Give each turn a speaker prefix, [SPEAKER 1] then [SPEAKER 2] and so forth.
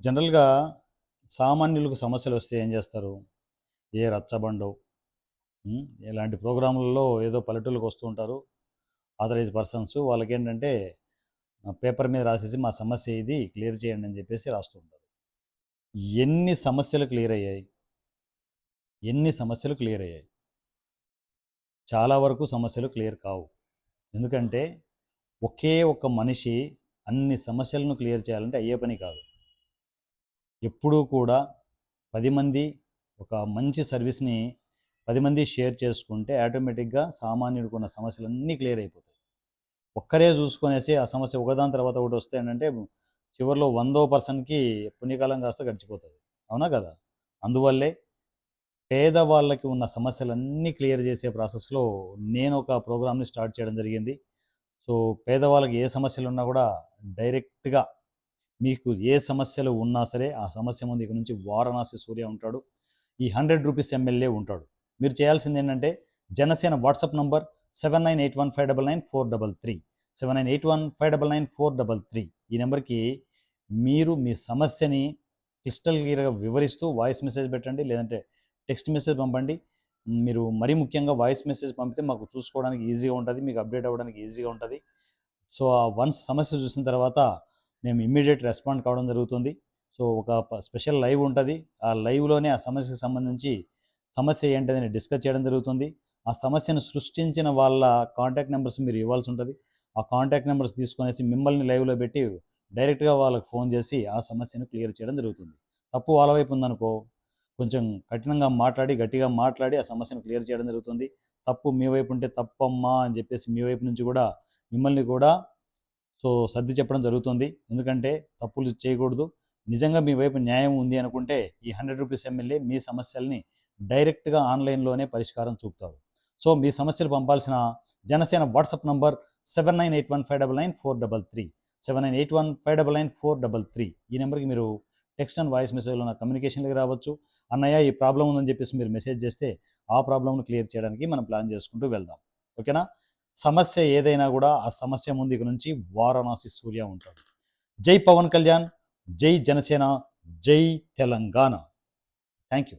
[SPEAKER 1] జనరల్‌గా సామాన్యులకు సమస్యలొస్తే ఏం జేస్తారు? ఏ రచ్చబండో, ఇలాంటి ప్రోగ్రాములలో ఏదో పల్లెటూళ్ళకి వస్తూ ఉంటారు. ఆథరైజ్డ్ పర్సన్స్ వాళ్ళకేంటంటే పేపర్ మీద రాసేసి మా సమస్య ఇది క్లియర్ చేయండి అని జెప్పేసి రాస్తూ ఉంటారు. ఎన్ని సమస్యలు క్లియర్ అయ్యాయి? ఎన్ని సమస్యలు క్లియర్ అయ్యాయి? చాలా వరకు సమస్యలు క్లియర్ కావు. ఎందుకంటే ఒకే ఒక్క మనిషి అన్ని సమస్యలను క్లియర్ చేయాలంటే అయ్యే పని కాదు. ఎప్పుడూ కూడా 10 మంది ఒక మంచి సర్వీస్‌ని 10 మంది షేర్ చేసుకుంటే ఆటోమేటిక్‌గా సామాన్యుడికున్న సమస్యలన్నీ క్లియర్ అయిపోతాయి. ఒక్కరే చూసుకొనేసి ఆ సమస్య ఒకదాని తర్వాత ఒకటి వస్తే ఏంటంటే చివరిలో 100వ పర్సన్‌కి పుణ్యకాలం కాస్త గడిచిపోతది. అవునా కదా! అందువల్లే పేదవాళ్ళకి ఉన్న సమస్యలన్నీ క్లియర్ చేసే ప్రాసెస్‌లో నేనొక ప్రోగ్రామ్‌ని స్టార్ట్ చేయడం జరిగింది. సో, పేదవాళ్ళకి ఏ సమస్యలున్నా కూడా డైరెక్ట్‌గా మీకు ఏ సమస్యలు ఉన్నా సరే, ఆ సమస్య ముందు ఇక నుంచి వారణాసి సూర్య ఉంటాడు. ఈ రూ. 100 ఎమ్మెల్యే ఉంటాడు. మీరు చేయాల్సిందేంటంటే, జనసేన వాట్సాప్ నంబర్ 7981599433 7981599433 ఈ నెంబర్‌కి మీరు మీ సమస్యని క్రిస్టల్ క్లియర్‌గా వివరిస్తూ వాయిస్ మెసేజ్ పెట్టండి. లేదంటే టెక్స్ట్ మెసేజ్ పంపండి. మీరు మరీ ముఖ్యంగా వాయిస్ మెసేజ్ పంపితే మాకు చూసుకోవడానికి ఈజీగా ఉంటది. మీకు అప్డేట్ అవ్వడానికి ఈజీగా ఉంటది. సో, వన్స్ సమస్య చూసిన తర్వాత మేము ఇమ్మీడియేట్ రెస్పాండ్ కావడం జరుగుతుంది. సో, ఒక స్పెషల్ లైవ్ ఉంటది. ఆ లైవ్‌లోనే ఆ సమస్యకు సంబంధించి సమస్య ఏంటిదని డిస్కస్ చేయడం జరుగుతుంది. ఆ సమస్యను సృష్టించిన వాళ్ళ కాంటాక్ట్ నంబర్స్ మీరు ఇవ్వాల్సి ఉంటది. ఆ కాంటాక్ట్ నంబర్స్ తీసుకొనేసి మిమ్మల్ని లైవ్‌లో పెట్టి డైరెక్ట్‌గా వాళ్ళకి ఫోన్ చేసి ఆ సమస్యను క్లియర్ చేయడం జరుగుతుంది. తప్పు వాళ్ళ వైపు ఉందనుకో, కొంచెం కఠినంగా మాట్లాడి, గట్టిగా మాట్లాడి ఆ సమస్యను క్లియర్ చేయడం జరుగుతుంది. తప్పు మీ వైపు ఉంటే తప్పమ్మా అని చెప్పేసి మీ వైపు నుంచి కూడా మిమ్మల్ని కూడా సర్ది చెప్పడం జరుగుతుంది. ఎందుకంటే తప్పులు చేయకూడదు. నిజంగా మీ వైపు న్యాయం ఉంది అనుకుంటే ఈ రూ. 100 ఎమ్మెల్యే మీ సమస్యల్ని డైరెక్ట్‌గా ఆన్‌లైన్‌లోనే పరిష్కారం చూపుతాడు. సో, మీ సమస్యలు పంపాల్సిన జనసేన వాట్సాప్ నంబర్ 7981599433 7981599433 ఈ నెంబర్‌కి మీరు టెక్స్ట్ అండ్ వాయిస్ మెసేజ్‌లో నా కమ్యూనికేషన్‌లోకి రావచ్చు. అన్నయ్య ఈ ప్రాబ్లమ్ ఉందని చెప్పేసి మీరు మెసేజ్ చేస్తే ఆ ప్రాబ్లమ్‌ను క్లియర్ చేయడానికి మనం ప్లాన్ చేసుకుంటూ వెళ్దాం. ఓకేనా? సమస్య ఏదైనా కూడా ఆ సమస్య ముందు ఇక నుంచి వారణాసి సూర్య ఉంటాడు. జై పవన్ కళ్యాణ్, జై జనసేన, జై తెలంగాణ. Thank you.